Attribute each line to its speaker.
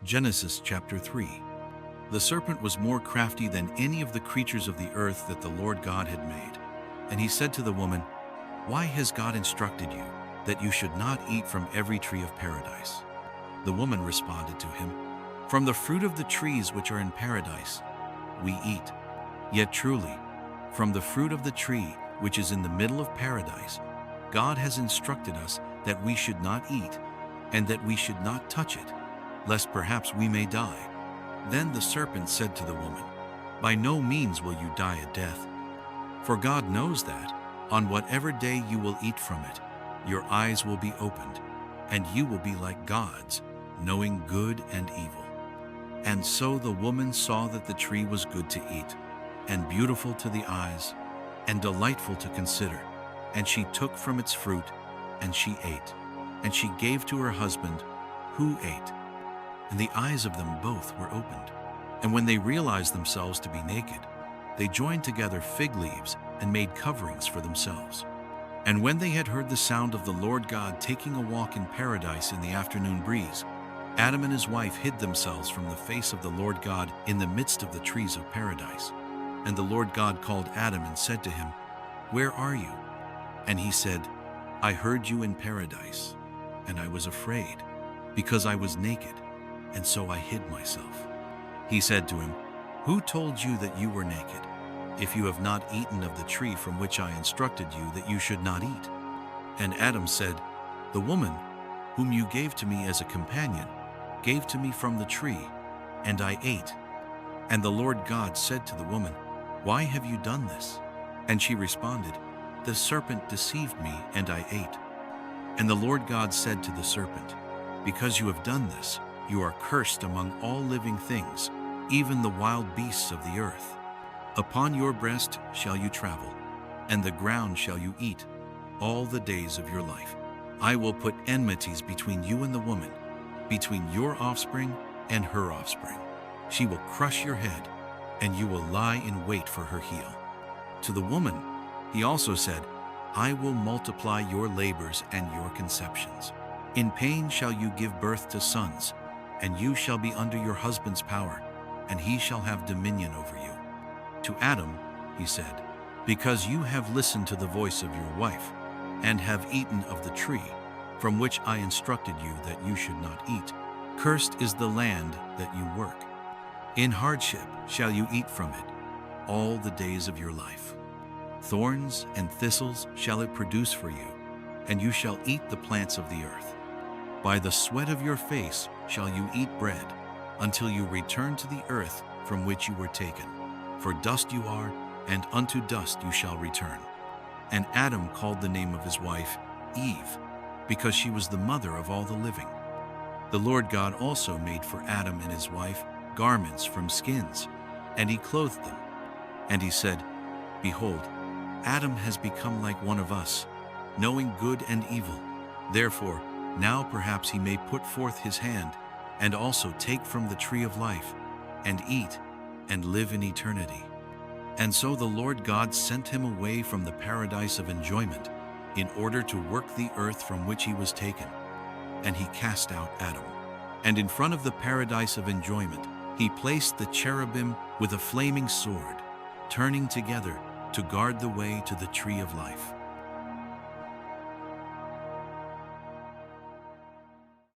Speaker 1: Genesis chapter 3. The serpent was more crafty than any of the creatures of the earth that the Lord God had made. And he said to the woman, "Why has God instructed you that you should not eat from every tree of paradise?" The woman responded to him, "From the fruit of the trees which are in paradise we eat. Yet truly, from the fruit of the tree which is in the middle of paradise, God has instructed us that we should not eat, and that we should not touch it, lest perhaps we may die." Then the serpent said to the woman, "By no means will you die a death. For God knows that, on whatever day you will eat from it, your eyes will be opened, and you will be like gods, knowing good and evil." And so the woman saw that the tree was good to eat, and beautiful to the eyes, and delightful to consider. And she took from its fruit, and she ate. And she gave to her husband, who ate. And the eyes of them both were opened. And when they realized themselves to be naked, they joined together fig leaves and made coverings for themselves. And when they had heard the sound of the Lord God taking a walk in paradise in the afternoon breeze, Adam and his wife hid themselves from the face of the Lord God in the midst of the trees of paradise. And the Lord God called Adam and said to him, "Where are you?" And he said, "I heard you in paradise, and I was afraid, because I was naked, and so I hid myself." He said to him, "Who told you that you were naked? If you have not eaten of the tree from which I instructed you that you should not eat." And Adam said, "The woman, whom you gave to me as a companion, gave to me from the tree, and I ate." And the Lord God said to the woman, "Why have you done this?" And she responded, "The serpent deceived me, and I ate." And the Lord God said to the serpent, "Because you have done this, you are cursed among all living things, even the wild beasts of the earth. Upon your breast shall you travel, and the ground shall you eat all the days of your life. I will put enmities between you and the woman, between your offspring and her offspring. She will crush your head, and you will lie in wait for her heel." To the woman he also said, "I will multiply your labors and your conceptions. In pain shall you give birth to sons, and you shall be under your husband's power, and he shall have dominion over you." To Adam he said, "Because you have listened to the voice of your wife, and have eaten of the tree from which I instructed you that you should not eat, cursed is the land that you work. In hardship shall you eat from it all the days of your life. Thorns and thistles shall it produce for you, and you shall eat the plants of the earth. By the sweat of your face shall you eat bread, until you return to the earth from which you were taken. For dust you are, and unto dust you shall return." And Adam called the name of his wife Eve, because she was the mother of all the living. The Lord God also made for Adam and his wife garments from skins, and he clothed them. And he said, "Behold, Adam has become like one of us, knowing good and evil. Therefore, now perhaps he may put forth his hand, and also take from the tree of life, and eat, and live in eternity." And so the Lord God sent him away from the paradise of enjoyment, in order to work the earth from which he was taken. And he cast out Adam. And in front of the paradise of enjoyment, he placed the cherubim with a flaming sword, turning together to guard the way to the tree of life.